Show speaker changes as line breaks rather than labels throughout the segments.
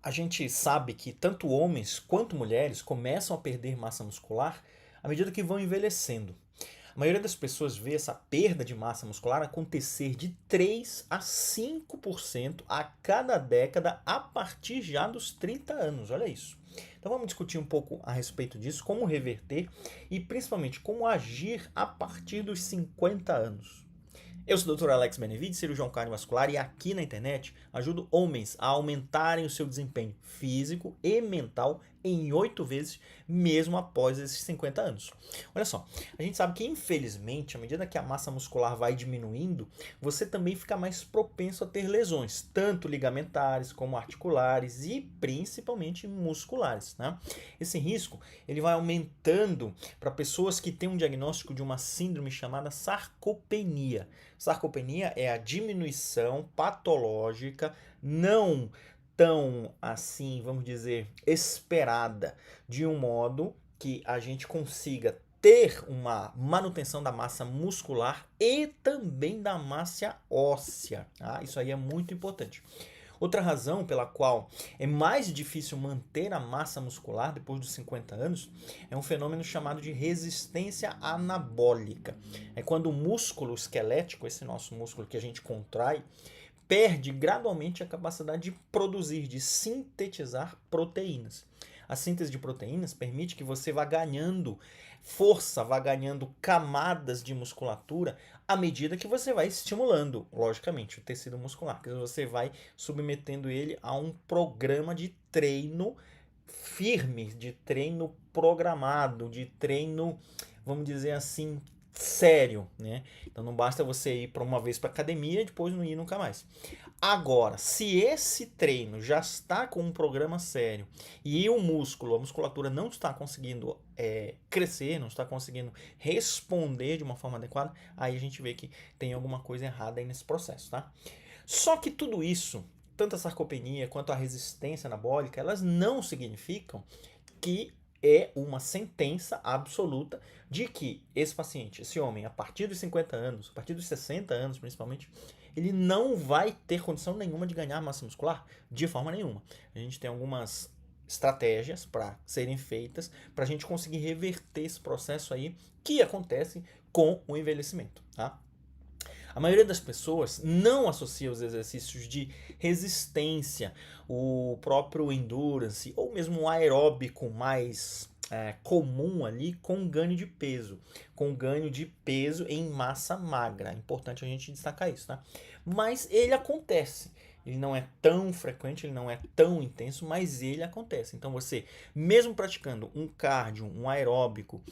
A gente sabe que tanto homens quanto mulheres começam a perder massa muscular à medida que vão envelhecendo. A maioria das pessoas vê essa perda de massa muscular acontecer de 3 a 5% a cada década a partir já dos 30 anos. Olha isso. Então vamos discutir um pouco a respeito disso, como reverter e principalmente como agir a partir dos 50 anos. Eu sou o Dr. Alex Benevides, cirurgião cardiovascular, e aqui na internet ajudo homens a aumentarem o seu desempenho físico e mental em 8 vezes, mesmo após esses 50 anos. Olha só, a gente sabe que infelizmente, à medida que a massa muscular vai diminuindo, você também fica mais propenso a ter lesões, tanto ligamentares como articulares e principalmente musculares, né? Esse risco ele vai aumentando para pessoas que têm um diagnóstico de uma síndrome chamada sarcopenia. Sarcopenia é a diminuição patológica não tão assim, vamos dizer, esperada, de um modo que a gente consiga ter uma manutenção da massa muscular e também da massa óssea. Tá? Isso aí é muito importante. Outra razão pela qual é mais difícil manter a massa muscular depois dos 50 anos é um fenômeno chamado de resistência anabólica. É quando o músculo esquelético, esse nosso músculo que a gente contrai, perde gradualmente a capacidade de produzir, de sintetizar proteínas. A síntese de proteínas permite que você vá ganhando força, vá ganhando camadas de musculatura à medida que você vai estimulando, logicamente, o tecido muscular, que você vai submetendo ele a um programa de treino firme, de treino programado, de treino, vamos dizer assim, sério, né? Então não basta você ir para uma vez para academia e depois não ir nunca mais. Agora, se esse treino já está com um programa sério e o músculo, a musculatura não está conseguindo crescer, não está conseguindo responder de uma forma adequada, aí a gente vê que tem alguma coisa errada aí nesse processo, tá? Só que tudo isso, tanto a sarcopenia quanto a resistência anabólica, elas não significam que é uma sentença absoluta de que esse paciente, esse homem, a partir dos 50 anos, a partir dos 60 anos principalmente, ele não vai ter condição nenhuma de ganhar massa muscular de forma nenhuma. A gente tem algumas estratégias para serem feitas para a gente conseguir reverter esse processo aí que acontece com o envelhecimento, tá? A maioria das pessoas não associa os exercícios de resistência, o próprio endurance ou mesmo o aeróbico mais comum ali com ganho de peso, com ganho de peso em massa magra. É importante a gente destacar isso, tá? Mas ele acontece. Ele não é tão frequente, ele não é tão intenso, mas ele acontece. Então você, mesmo praticando um cardio, um aeróbico,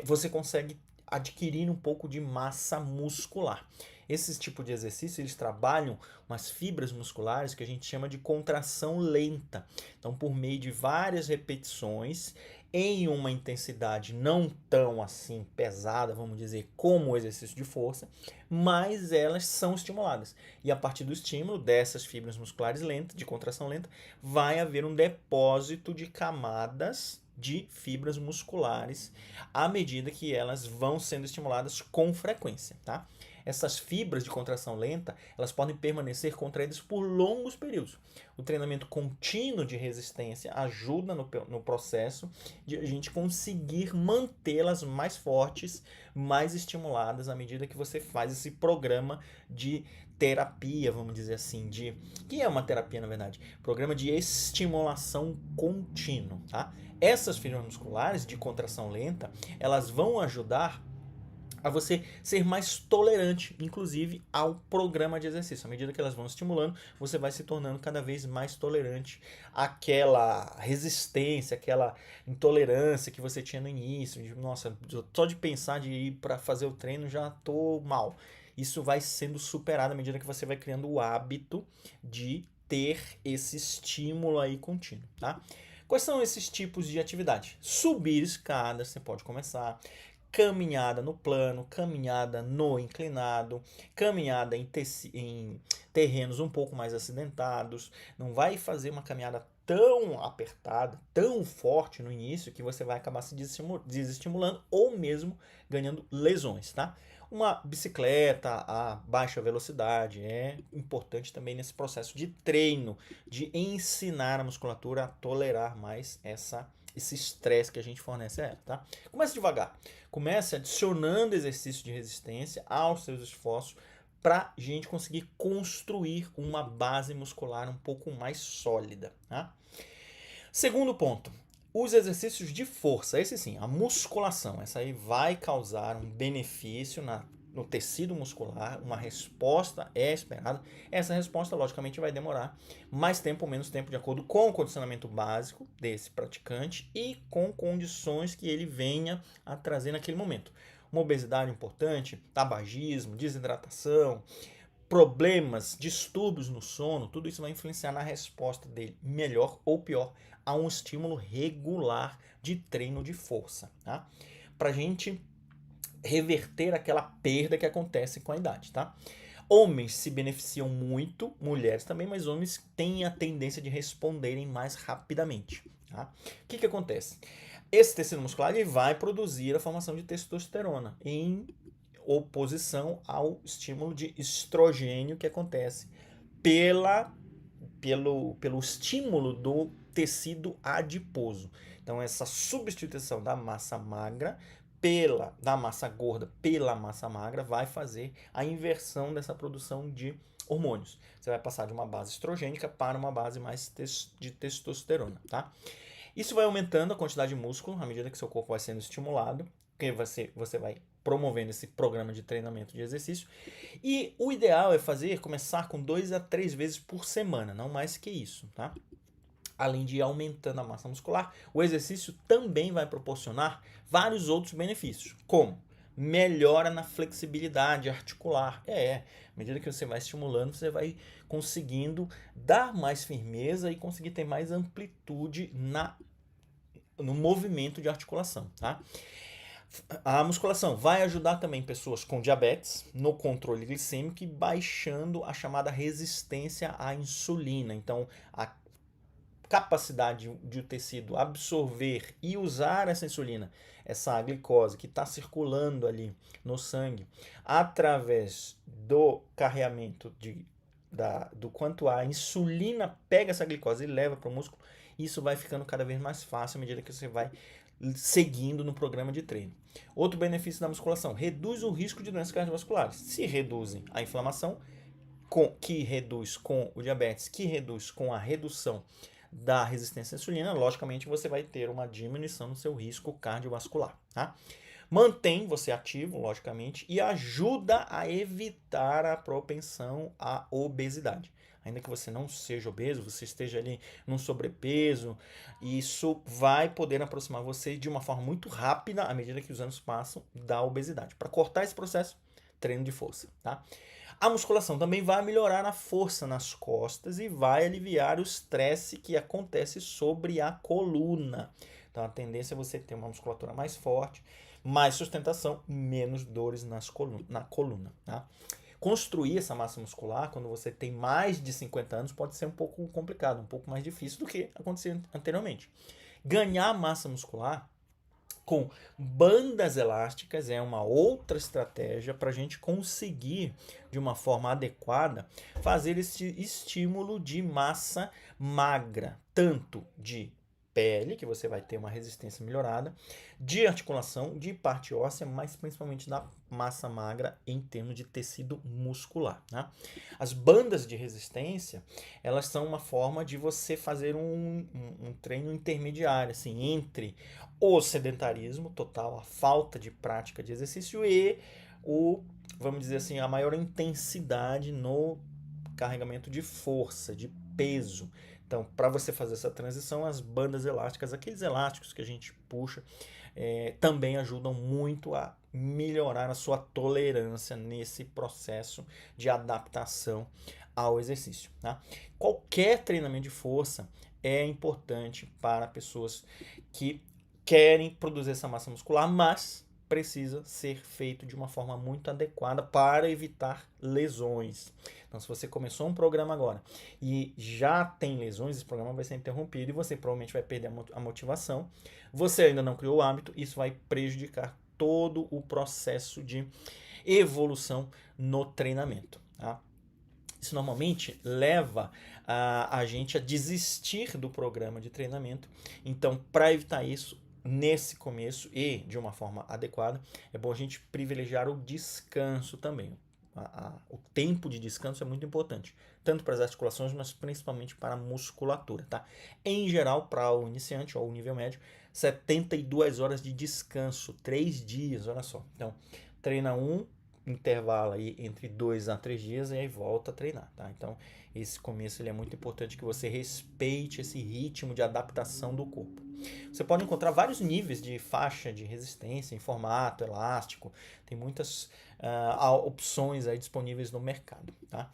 você consegue adquirir um pouco de massa muscular. Esses tipos de exercício, eles trabalham umas fibras musculares que a gente chama de contração lenta. Então, por meio de várias repetições, em uma intensidade não tão assim pesada, vamos dizer, como o exercício de força, mas elas são estimuladas. E a partir do estímulo dessas fibras musculares lentas, de contração lenta, vai haver um depósito de camadas de fibras musculares à medida que elas vão sendo estimuladas com frequência, tá? Essas fibras de contração lenta, elas podem permanecer contraídas por longos períodos. O treinamento contínuo de resistência ajuda no processo de a gente conseguir mantê-las mais fortes, mais estimuladas à medida que você faz esse programa de terapia, vamos dizer assim, que é uma terapia na verdade, programa de estimulação contínua, tá? Essas fibras musculares de contração lenta, elas vão ajudar a você ser mais tolerante, inclusive, ao programa de exercício. À medida que elas vão estimulando, você vai se tornando cada vez mais tolerante àquela resistência, àquela intolerância que você tinha no início. De, nossa, só de pensar de ir para fazer o treino já tô mal. Isso vai sendo superado à medida que você vai criando o hábito de ter esse estímulo aí contínuo, tá? Quais são esses tipos de atividade? Subir escadas, você pode começar caminhada no plano, caminhada no inclinado, caminhada em terrenos um pouco mais acidentados. Não vai fazer uma caminhada tão apertada, tão forte no início que você vai acabar se desestimulando ou mesmo ganhando lesões, tá? Uma bicicleta a baixa velocidade é importante também nesse processo de treino, de ensinar a musculatura a tolerar mais esse estresse que a gente fornece a ela, tá? Comece devagar. Comece adicionando exercícios de resistência aos seus esforços para a gente conseguir construir uma base muscular um pouco mais sólida, tá? Segundo ponto, os exercícios de força, esse sim, a musculação, essa aí vai causar um benefício no tecido muscular, uma resposta é esperada. Essa resposta, logicamente, vai demorar mais tempo ou menos tempo, de acordo com o condicionamento básico desse praticante e com condições que ele venha a trazer naquele momento. Uma obesidade importante, tabagismo, desidratação, problemas, distúrbios no sono, tudo isso vai influenciar na resposta dele, melhor ou pior, a um estímulo regular de treino de força, tá? Pra gente reverter aquela perda que acontece com a idade, tá? Homens se beneficiam muito, mulheres também, mas homens têm a tendência de responderem mais rapidamente, tá? O que acontece? Esse tecido muscular ele vai produzir a formação de testosterona em oposição ao estímulo de estrogênio que acontece pelo estímulo do tecido adiposo. Então, essa substituição da massa magra da massa gorda pela massa magra vai fazer a inversão dessa produção de hormônios. Você vai passar de uma base estrogênica para uma base mais de testosterona, tá? Isso vai aumentando a quantidade de músculo à medida que seu corpo vai sendo estimulado, porque você vai promovendo esse programa de treinamento de exercício. E o ideal é começar com 2 a 3 vezes por semana, não mais que isso, tá? Além de ir aumentando a massa muscular, o exercício também vai proporcionar vários outros benefícios, como melhora na flexibilidade articular. À medida que você vai estimulando, você vai conseguindo dar mais firmeza e conseguir ter mais amplitude no movimento de articulação, tá? A musculação vai ajudar também pessoas com diabetes no controle glicêmico e baixando a chamada resistência à insulina. Então, a capacidade de o tecido absorver e usar essa insulina, essa glicose que está circulando ali no sangue, através do carreamento do quanto a insulina pega essa glicose e leva para o músculo, isso vai ficando cada vez mais fácil à medida que você vai seguindo no programa de treino. Outro benefício da musculação, reduz o risco de doenças cardiovasculares. Se reduzem a inflamação, que reduz com o diabetes, que reduz com a redução da resistência à insulina, logicamente você vai ter uma diminuição no seu risco cardiovascular, tá? Mantém você ativo, logicamente, e ajuda a evitar a propensão à obesidade. Ainda que você não seja obeso, você esteja ali num sobrepeso, isso vai poder aproximar você de uma forma muito rápida, à medida que os anos passam, da obesidade. Para cortar esse processo, treino de força, tá? A musculação também vai melhorar a força nas costas e vai aliviar o estresse que acontece sobre a coluna. Então a tendência é você ter uma musculatura mais forte, mais sustentação, menos dores na coluna, tá? Construir essa massa muscular quando você tem mais de 50 anos pode ser um pouco complicado, um pouco mais difícil do que acontecia anteriormente. Ganhar massa muscular com bandas elásticas é uma outra estratégia para a gente conseguir, de uma forma adequada, fazer esse estímulo de massa magra, tanto de pele, que você vai ter uma resistência melhorada, de articulação, de parte óssea, mas principalmente da massa magra em termos de tecido muscular, né? As bandas de resistência, elas são uma forma de você fazer um treino intermediário, assim, entre o sedentarismo total, a falta de prática de exercício e vamos dizer assim, a maior intensidade no carregamento de força, de peso. Então, para você fazer essa transição, as bandas elásticas, aqueles elásticos que a gente puxa, também ajudam muito a melhorar a sua tolerância nesse processo de adaptação ao exercício, tá? Qualquer treinamento de força é importante para pessoas que querem produzir essa massa muscular, mas precisa ser feito de uma forma muito adequada para evitar lesões. Então, se você começou um programa agora e já tem lesões, esse programa vai ser interrompido e você provavelmente vai perder a motivação. Você ainda não criou o hábito, isso vai prejudicar todo o processo de evolução no treinamento, tá? Isso normalmente leva a gente a desistir do programa de treinamento. Então, para evitar isso, nesse começo e de uma forma adequada, é bom a gente privilegiar o descanso também. O tempo de descanso é muito importante, tanto para as articulações, mas principalmente para a musculatura, tá? Em geral, para o iniciante ou o nível médio, 72 horas de descanso, 3 dias, olha só. Então, treina intervalo aí entre 2 a 3 dias e aí volta a treinar, tá? Então, esse começo ele é muito importante que você respeite esse ritmo de adaptação do corpo. Você pode encontrar vários níveis de faixa de resistência em formato elástico, tem muitas opções aí disponíveis no mercado, tá?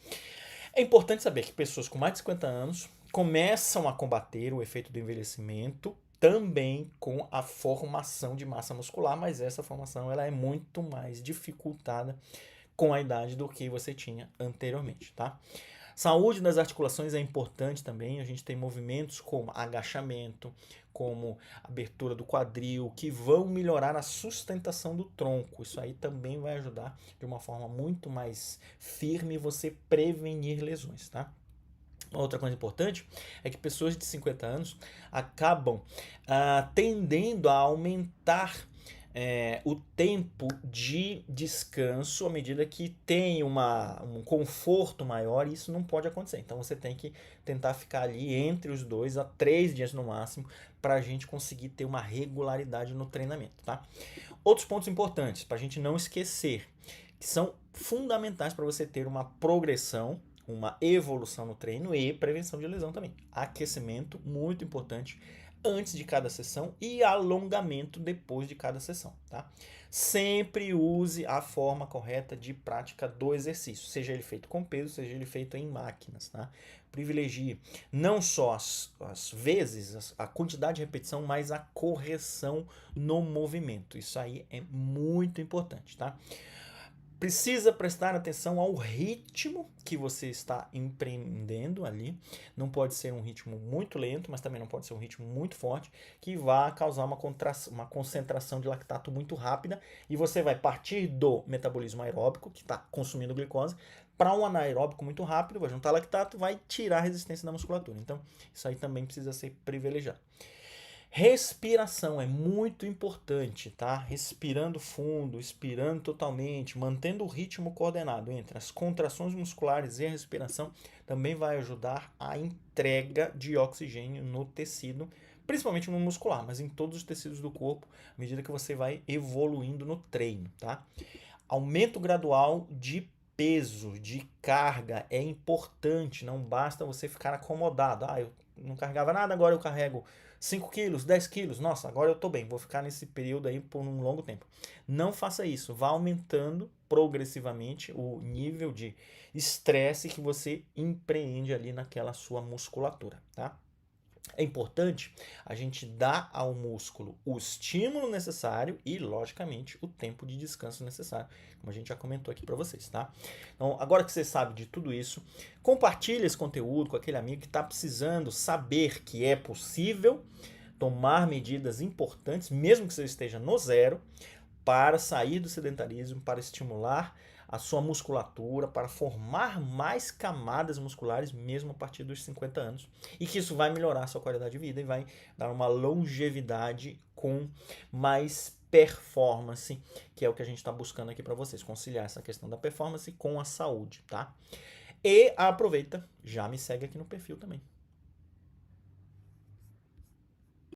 É importante saber que pessoas com mais de 50 anos começam a combater o efeito do envelhecimento também com a formação de massa muscular, mas essa formação ela é muito mais dificultada com a idade do que você tinha anteriormente, tá? Saúde das articulações é importante também, a gente tem movimentos como agachamento, como abertura do quadril, que vão melhorar a sustentação do tronco. Isso aí também vai ajudar de uma forma muito mais firme você prevenir lesões, tá? Outra coisa importante é que pessoas de 50 anos acabam tendendo a aumentar o tempo de descanso à medida que tem um conforto maior, e isso não pode acontecer. Então você tem que tentar ficar ali entre os 2 a 3 dias no máximo para a gente conseguir ter uma regularidade no treinamento, tá? Outros pontos importantes para a gente não esquecer, que são fundamentais para você ter uma progressão, uma evolução no treino e prevenção de lesão também. Aquecimento, muito importante, antes de cada sessão e alongamento depois de cada sessão, tá? Sempre use a forma correta de prática do exercício, seja ele feito com peso, seja ele feito em máquinas, tá? Privilegie não só as vezes, a quantidade de repetição, mas a correção no movimento. Isso aí é muito importante, tá? Precisa prestar atenção ao ritmo que você está empreendendo ali. Não pode ser um ritmo muito lento, mas também não pode ser um ritmo muito forte, que vá causar uma concentração de lactato muito rápida. E você vai partir do metabolismo aeróbico, que está consumindo glicose, para um anaeróbico muito rápido, vai juntar lactato, vai tirar a resistência da musculatura. Então, isso aí também precisa ser privilegiado. Respiração é muito importante, tá? Respirando fundo, expirando totalmente, mantendo o ritmo coordenado entre as contrações musculares e a respiração também vai ajudar a entrega de oxigênio no tecido, principalmente no muscular, mas em todos os tecidos do corpo, à medida que você vai evoluindo no treino, tá? Aumento gradual de peso, de carga é importante, não basta você ficar acomodado. Eu não carregava nada, agora eu carrego 5 quilos, 10 quilos, nossa, agora eu tô bem, vou ficar nesse período aí por um longo tempo. Não faça isso, vá aumentando progressivamente o nível de estresse que você empreende ali naquela sua musculatura, tá? É importante a gente dar ao músculo o estímulo necessário e, logicamente, o tempo de descanso necessário, como a gente já comentou aqui para vocês, tá? Então, agora que você sabe de tudo isso, compartilhe esse conteúdo com aquele amigo que está precisando saber que é possível tomar medidas importantes, mesmo que você esteja no zero, para sair do sedentarismo, para estimular a sua musculatura, para formar mais camadas musculares mesmo a partir dos 50 anos. E que isso vai melhorar a sua qualidade de vida e vai dar uma longevidade com mais performance, que é o que a gente está buscando aqui para vocês, conciliar essa questão da performance com a saúde, tá? E aproveita, já me segue aqui no perfil também.